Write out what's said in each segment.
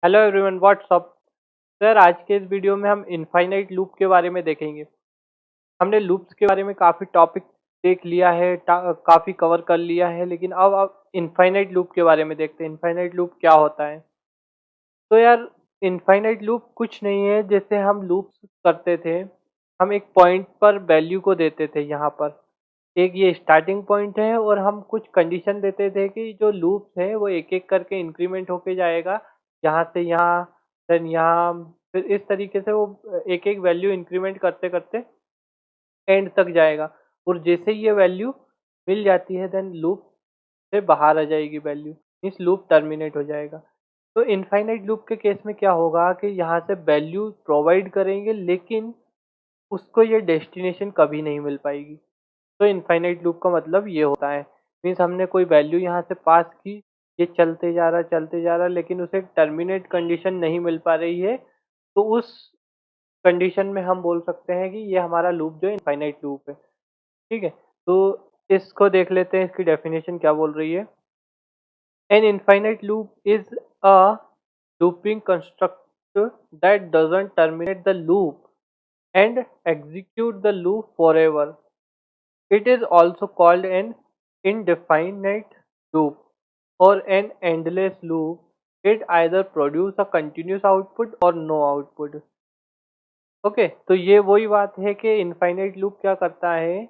Hello everyone, what's up. Sir, आज के इस वीडियो में हम इनफाइनाइट लूप के बारे में देखेंगे। हमने लूप्स के बारे में काफ़ी टॉपिक देख लिया है, काफ़ी कवर कर लिया है, लेकिन अब इनफाइनाइट लूप के बारे में देखते हैं। इनफाइनाइट लूप क्या होता है? तो यार, इनफाइनाइट लूप कुछ नहीं है। जैसे हम लूप्स करते थे, हम एक पॉइंट पर वैल्यू को देते थे। यहाँ पर एक ये स्टार्टिंग पॉइंट है और हम कुछ कंडीशन देते थे कि जो लूप्स है वो एक एक करके इंक्रीमेंट होके जाएगा, यहाँ से यहाँ, देन यहाँ, फिर इस तरीके से वो एक एक वैल्यू इंक्रीमेंट करते करते एंड तक जाएगा। और जैसे ही ये वैल्यू मिल जाती है, देन लूप से बाहर आ जाएगी वैल्यू, मीन्स लूप टर्मिनेट हो जाएगा। तो इनफाइनाइट लूप के केस में क्या होगा कि यहाँ से वैल्यू प्रोवाइड करेंगे, लेकिन उसको ये डेस्टिनेशन कभी नहीं मिल पाएगी। तो इनफाइनाइट लूप का मतलब ये होता है, मीन्स हमने कोई वैल्यू यहाँ से पास की, ये चलते जा रहा, लेकिन उसे टर्मिनेट कंडीशन नहीं मिल पा रही है। तो उस कंडीशन में हम बोल सकते हैं कि ये हमारा लूप जो है इनफाइनाइट लूप है। ठीक है, तो इसको देख लेते हैं, इसकी डेफिनेशन क्या बोल रही है। An infinite loop is a looping construct that doesn't terminate the loop and execute the loop forever. It is also called an indefinite loop or an endless loop. It either produce a continuous output or no output. Okay, तो ये वही बात है कि infinite loop क्या करता है,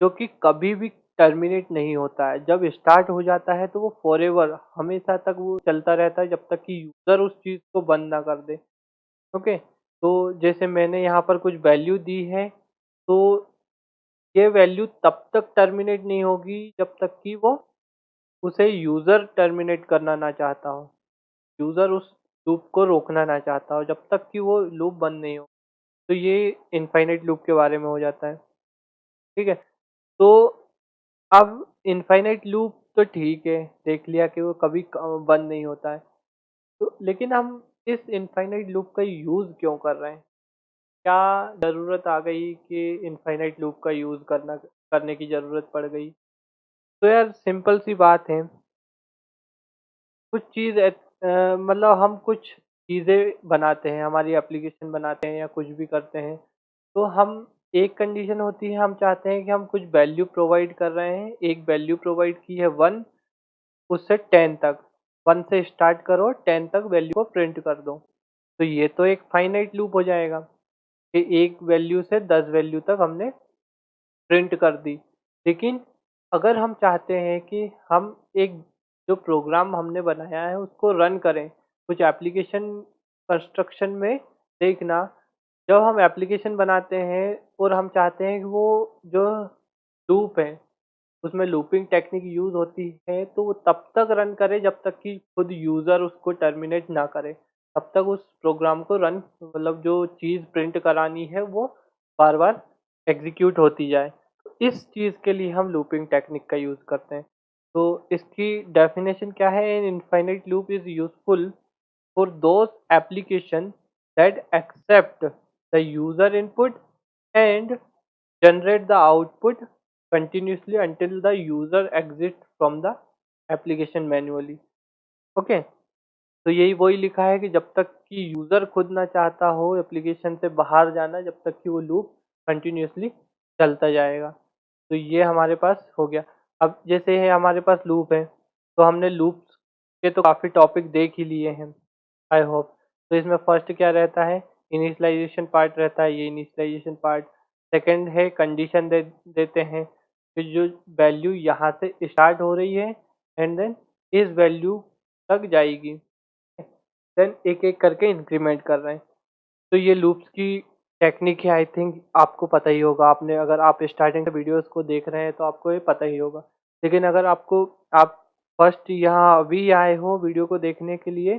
जो कि कभी भी टर्मिनेट नहीं होता है। जब स्टार्ट हो जाता है तो वो फॉरएवर, हमेशा तक वो चलता रहता है, जब तक कि यूजर उस चीज को बंद ना कर दे। ओके, तो जैसे मैंने यहाँ पर कुछ वैल्यू दी है, तो ये वैल्यू तब तक टर्मिनेट नहीं होगी जब तक कि वो उसे यूजर टर्मिनेट करना ना चाहता हो, यूजर उस लूप को रोकना ना चाहता हो, जब तक कि वो लूप बंद नहीं हो। तो ये इनफाइनाइट लूप के बारे में हो जाता है। ठीक है, तो अब इनफाइनाइट लूप तो ठीक है, देख लिया कि वो कभी बंद नहीं होता है। तो लेकिन हम इस इनफाइनाइट लूप का यूज क्यों कर रहे हैं? क्या ज़रूरत आ गई कि इनफाइनाइट लूप का यूज़ करने की ज़रूरत पड़ गई? तो यार, सिंपल सी बात है। कुछ चीज़ मतलब हम कुछ चीज़ें बनाते हैं, हमारी एप्लीकेशन बनाते हैं या कुछ भी करते हैं, तो हम एक कंडीशन होती है, हम चाहते हैं कि हम कुछ वैल्यू प्रोवाइड कर रहे हैं। एक वैल्यू प्रोवाइड की है 1, उससे 10 तक, 1 से स्टार्ट करो, 10 तक वैल्यू को प्रिंट कर दो। तो ये तो एक फाइनाइट लूप हो जाएगा कि एक वैल्यू से 10 वैल्यू तक हमने प्रिंट कर दी। लेकिन अगर हम चाहते हैं कि हम एक जो प्रोग्राम हमने बनाया है उसको रन करें, कुछ एप्लीकेशन कंस्ट्रक्शन में देखना, जब हम एप्लीकेशन बनाते हैं और हम चाहते हैं कि वो जो लूप है उसमें लूपिंग टेक्निक यूज होती है, तो वो तब तक रन करे जब तक कि खुद यूजर उसको टर्मिनेट ना करे। तब तक उस प्रोग्राम को रन, मतलब जो चीज़ प्रिंट करानी है वो बार बार एग्जीक्यूट होती जाए। तो इस चीज़ के लिए हम लूपिंग टेक्निक का यूज़ करते हैं। तो इसकी डेफिनेशन क्या है? An infinite loop is useful for those application that accept the user input and generate the output continuously until the user exits from the application manually. Okay, तो यही वही लिखा है कि जब तक कि यूजर खुद ना चाहता हो एप्लीकेशन से बाहर जाना, जब तक कि वो लूप कंटिन्यूसली चलता जाएगा। तो ये हमारे पास हो गया। अब जैसे है हमारे पास लूप है, तो हमने लूप्स के तो काफ़ी टॉपिक देख ही लिए हैं, आई होप। तो इसमें फर्स्ट क्या रहता है? इनिशियलाइजेशन पार्ट रहता है, ये इनिशियलाइजेशन पार्ट। सेकंड है कंडीशन देते हैं कि जो वैल्यू यहाँ से स्टार्ट हो रही है एंड देन इस वैल्यू तक जाएगी, देन एक एक करके इंक्रीमेंट कर रहे हैं। तो ये लूप्स की टेक्निक है, आई थिंक आपको पता ही होगा। आपने, अगर आप स्टार्टिंग से वीडियोस को देख रहे हैं तो आपको ये पता ही होगा। लेकिन अगर आप फर्स्ट यहाँ अभी आए हो वीडियो को देखने के लिए,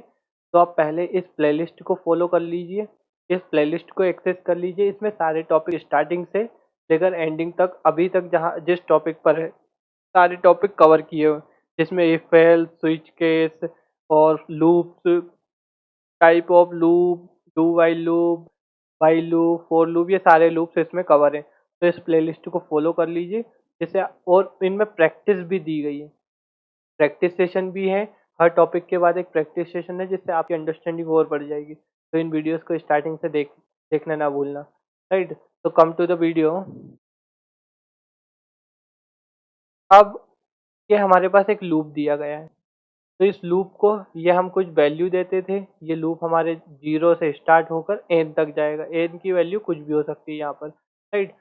तो आप पहले इस प्लेलिस्ट को फॉलो कर लीजिए, इस प्लेलिस्ट को एक्सेस कर लीजिए। इसमें सारे टॉपिक स्टार्टिंग से लेकर एंडिंग तक, अभी तक जहाँ जिस टॉपिक पर है, सारे टॉपिक कवर किए हुए, जिसमें इफ एल्स, स्विच केस और loops, type of loop, do while loop, for loop, ये सारे लूप्स इसमें कवर हैं। तो इस प्लेलिस्ट को फॉलो कर लीजिए, जैसे, और इनमें प्रैक्टिस भी दी गई है, प्रैक्टिस सेशन भी है। हर टॉपिक के बाद एक प्रैक्टिस सेशन है जिससे आपकी अंडरस्टैंडिंग और बढ़ जाएगी। तो इन वीडियोस को स्टार्टिंग से देखना ना भूलना। राइट, तो कम टू द वीडियो। अब ये हमारे पास एक लूप दिया गया है, तो इस लूप को ये हम कुछ वैल्यू देते थे। ये लूप हमारे 0 से स्टार्ट होकर एन तक जाएगा। एन की वैल्यू कुछ भी हो सकती है यहाँ पर। राइट,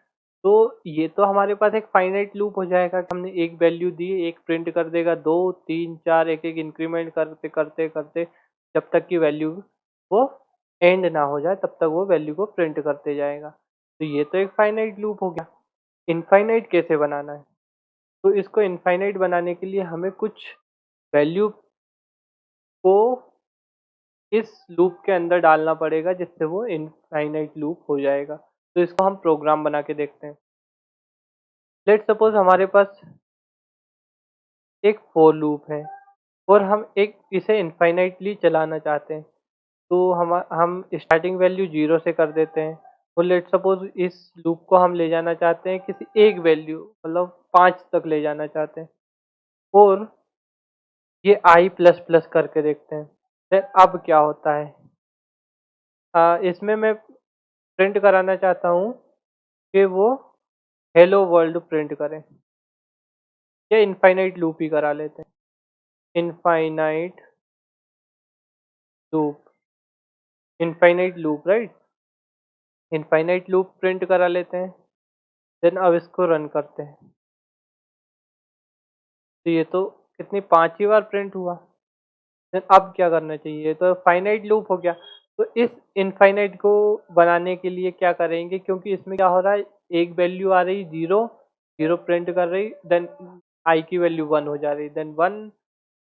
तो ये तो हमारे पास एक फाइनाइट लूप हो जाएगा कि हमने एक वैल्यू दी, एक प्रिंट कर देगा, 2 3 4 एक एक इंक्रीमेंट करते करते करते जब तक की वैल्यू वो एंड ना हो जाए तब तक वो वैल्यू को प्रिंट करते जाएगा। तो ये तो एक फाइनाइट लूप हो गया। इनफाइनाइट कैसे बनाना है? तो इसको इनफाइनाइट बनाने के लिए हमें कुछ वैल्यू को इस लूप के अंदर डालना पड़ेगा जिससे वो इनफाइनाइट लूप हो जाएगा। तो इसको हम प्रोग्राम बना के देखते हैं। लेट सपोज हमारे पास एक फॉर लूप है और हम एक इसे इनफाइनाइटली चलाना चाहते हैं। तो हम स्टार्टिंग वैल्यू 0 से कर देते हैं और लेट सपोज इस लूप को हम ले जाना चाहते हैं किसी एक वैल्यू मतलब 5 तक ले जाना चाहते हैं और ये आई प्लस प्लस करके देखते हैं। फिर अब क्या होता है? इसमें मैं प्रिंट कराना चाहता हूँ कि वो हेलो वर्ल्ड प्रिंट करें, या इनफाइनाइट लूप ही करा लेते हैं। Infinite loop, infinite loop, right. Infinite loop print करा लेते हैं। देन अब इसको रन करते हैं। तो ये तो कितनी 5 ही बार प्रिंट हुआ। देन अब क्या करना चाहिए? तो फाइनाइट लूप हो गया। तो इस इनफाइनाइट को बनाने के लिए क्या करेंगे, क्योंकि इसमें क्या हो रहा है, एक वैल्यू आ रही 0, 0 प्रिंट कर रही, देन आई की वैल्यू 1 हो जा रही, देन 1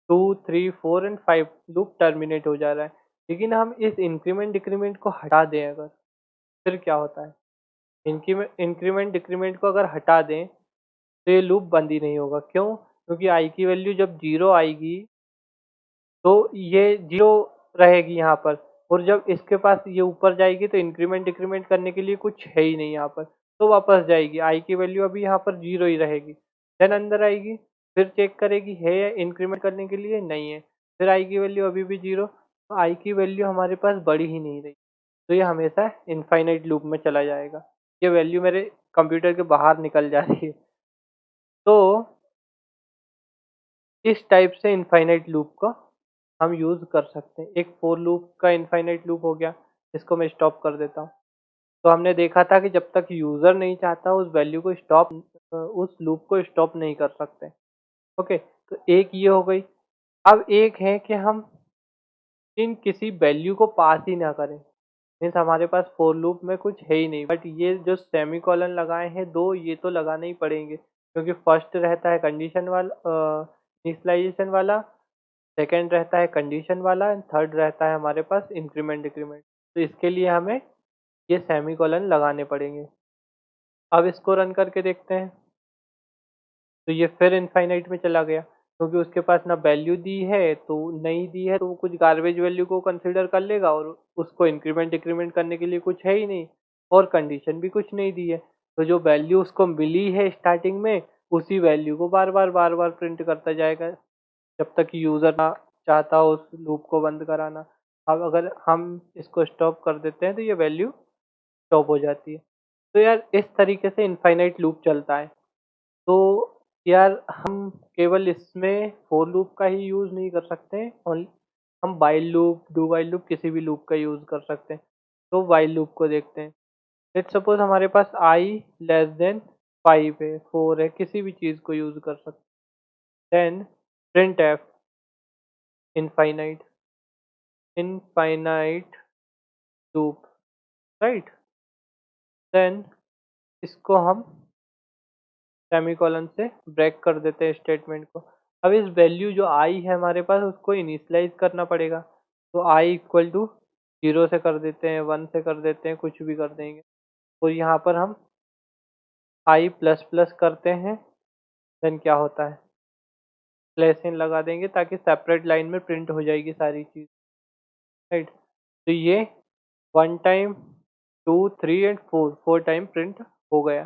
2 3 4 एंड 5 लूप टर्मिनेट हो जा रहा है। लेकिन हम इस इंक्रीमेंट डिक्रीमेंट को हटा दें अगर, फिर क्या होता है? इंक्रीमेंट डिक्रीमेंट को अगर हटा दें तो ये लूप बंद ही नहीं होगा। क्यों? क्योंकि आई की वैल्यू जब 0 आएगी तो ये 0 रहेगी यहाँ पर, और जब इसके पास ये ऊपर जाएगी तो इंक्रीमेंट डिक्रीमेंट करने के लिए कुछ है ही नहीं यहाँ पर, तो वापस जाएगी। आई की वैल्यू अभी यहाँ पर 0 ही रहेगी। देन अंदर आएगी, फिर चेक करेगी है या इंक्रीमेंट करने के लिए नहीं है, फिर आई की वैल्यू अभी भी 0, तो आई की वैल्यू हमारे पास बढ़ी ही नहीं रही। तो ये हमेशा इनफाइनाइट लूप में चला जाएगा। ये वैल्यू मेरे कंप्यूटर के बाहर निकल जा रही है। तो इस टाइप से इनफाइनाइट लूप का हम यूज़ कर सकते हैं। एक फॉर लूप का इनफाइनाइट लूप हो गया, इसको मैं स्टॉप कर देता हूँ। तो हमने देखा था कि जब तक यूज़र नहीं चाहता उस वैल्यू को स्टॉप, उस लूप को स्टॉप नहीं कर सकते। ओके, तो एक ये हो गई। अब एक है कि हम इन किसी वैल्यू को पास ही ना करें। मीन्स हमारे पास फॉर लूप में कुछ है ही नहीं, बट ये जो सेमी कॉलन लगाए हैं दो, ये तो लगाने ही पड़ेंगे क्योंकि फर्स्ट रहता है कंडीशन वाला, इनिशियलाइजेशन वाला, सेकंड रहता है कंडीशन वाला एंड थर्ड रहता है हमारे पास इंक्रीमेंट डिक्रीमेंट। तो इसके लिए हमें ये सेमी कॉलन लगाने पड़ेंगे। अब इसको रन करके देखते हैं। तो ये फिर इनफाइनाइट में चला गया क्योंकि उसके पास ना वैल्यू दी है, तो नहीं दी है तो वो कुछ गार्बेज वैल्यू को कंसिडर कर लेगा और उसको इंक्रीमेंट डिक्रीमेंट करने के लिए कुछ है ही नहीं, और कंडीशन भी कुछ नहीं दी है। तो जो वैल्यू उसको मिली है स्टार्टिंग में उसी वैल्यू को बार बार प्रिंट करता जाएगा जब तक यूज़र ना चाहता हो उस लूप को बंद कराना। अब अगर हम इसको स्टॉप कर देते हैं तो ये वैल्यू स्टॉप हो जाती है। तो यार इस तरीके से इनफाइनाइट लूप चलता है। तो यार हम केवल इसमें फोर लूप का ही यूज़ नहीं कर सकते, और हम while loop, do while loop, किसी भी लूप का यूज़ कर सकते हैं। तो वाइल लूप को देखते हैं। लेट्स सपोज हमारे पास आई लेस देन 5 है, 4 है, किसी भी चीज़ को यूज़ कर सकते हैं। Then print F infinite, infinite loop, right. Then इसको हम सेमीकोलन से ब्रेक कर देते हैं स्टेटमेंट को। अब इस वैल्यू जो आई है हमारे पास उसको इनिशियलाइज करना पड़ेगा। तो आई इक्वल टू 0 से कर देते हैं, 1 से कर देते हैं, कुछ भी कर देंगे। और यहाँ पर हम आई प्लस प्लस करते हैं। देन क्या होता है, स्लैश इन लगा देंगे ताकि सेपरेट लाइन में प्रिंट हो जाएगी सारी चीज़, राइट। तो ये 1 टाइम, 2 3 एंड 4, 4 टाइम प्रिंट हो गया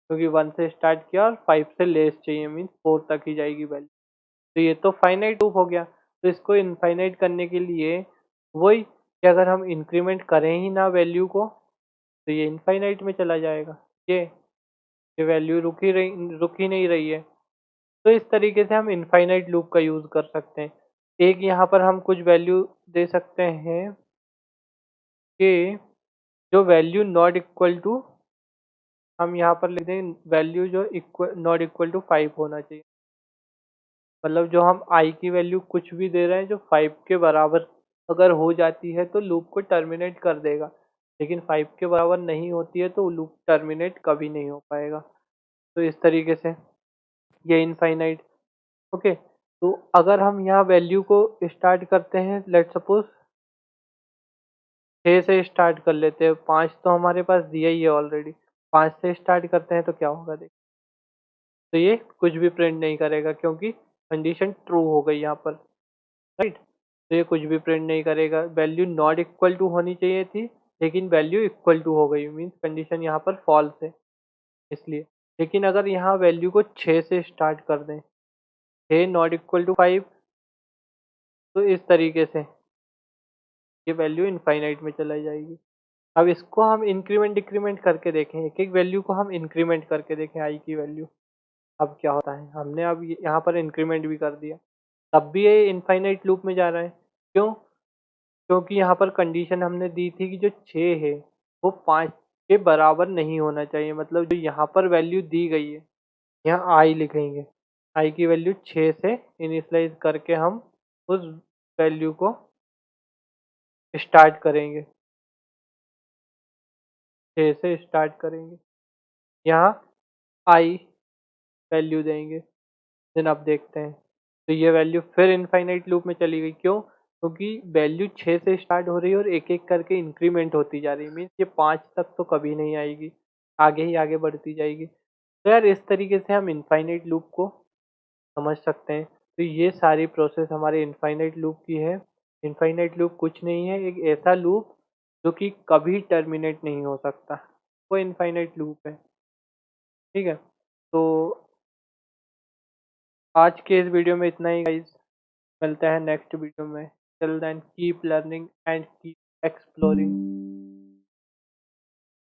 क्योंकि 1 से स्टार्ट किया और 5 से लेस चाहिए, मीन्स 4 तक ही जाएगी वैल्यू। तो ये तो फाइनाइट लूप हो गया। तो इसको इनफाइनाइट करने के लिए वही कि अगर हम इंक्रीमेंट करें ही ना वैल्यू को तो ये इनफाइनाइट में चला जाएगा। ये वैल्यू रुक ही नहीं रही है। तो इस तरीके से हम इनफाइनाइट लूप का यूज़ कर सकते हैं। एक यहाँ पर हम कुछ वैल्यू दे सकते हैं कि जो वैल्यू नॉट इक्वल टू, हम यहाँ पर लिख दें वैल्यू जो नॉट इक्वल टू 5 होना चाहिए। मतलब जो हम आई की वैल्यू कुछ भी दे रहे हैं जो 5 के बराबर अगर हो जाती है तो लूप को टर्मिनेट कर देगा, लेकिन 5 के बराबर नहीं होती है तो लूप टर्मिनेट कभी नहीं हो पाएगा। तो इस तरीके से ये इनफाइनाइट। ओके, तो अगर हम यहाँ वैल्यू को स्टार्ट करते हैं, लेट सपोज 6 से स्टार्ट कर लेते हैं, 5 तो हमारे पास दिया ही है ऑलरेडी, 5 से स्टार्ट करते हैं तो क्या होगा देख। तो ये कुछ भी प्रिंट नहीं करेगा क्योंकि कंडीशन ट्रू हो गई यहाँ पर, राइट। तो ये कुछ भी प्रिंट नहीं करेगा, वैल्यू नॉट इक्वल टू होनी चाहिए थी लेकिन वैल्यू इक्वल टू हो गई, मीन्स कंडीशन यहाँ पर फॉल्स है इसलिए। लेकिन अगर यहाँ वैल्यू को 6 से स्टार्ट कर दें, 6 नॉट इक्वल टू 5, तो इस तरीके से ये वैल्यू इनफाइनाइट में चला जाएगी। अब इसको हम इंक्रीमेंट डिक्रीमेंट करके देखें, एक एक वैल्यू को हम इंक्रीमेंट करके देखें आई की वैल्यू। अब क्या होता है, हमने अब यहाँ पर इंक्रीमेंट भी कर दिया, तब भी ये इनफाइनाइट लूप में जा रहा है। क्यों? क्योंकि यहाँ पर कंडीशन हमने दी थी कि जो 6 है वो 5 के बराबर नहीं होना चाहिए, मतलब जो यहाँ पर वैल्यू दी गई है, यहाँ आई लिखेंगे, आई की वैल्यू 6 से इनिशलाइज करके हम उस वैल्यू को स्टार्ट करेंगे, 6 से स्टार्ट करेंगे, यहाँ आई वैल्यू देंगे। देन अब देखते हैं, तो ये वैल्यू फिर इनफाइनाइट लूप में चली गई। क्यों? क्योंकि वैल्यू 6 से स्टार्ट हो रही है और एक एक करके इंक्रीमेंट होती जा रही है, मीन्स ये 5 तक तो कभी नहीं आएगी, आगे ही आगे बढ़ती जाएगी। तो यार इस तरीके से हम इनफाइनाइट लूप को समझ सकते हैं। तो ये सारी प्रोसेस हमारे इनफाइनाइट लूप की है। इनफाइनाइट लूप कुछ नहीं है, एक ऐसा लूप जो कि कभी टर्मिनेट नहीं हो सकता, वो इनफाइनाइट लूप है। ठीक है, तो आज के इस वीडियो में इतना ही गाइस, मिलते हैं नेक्स्ट वीडियो में। Till then keep learning and keep exploring.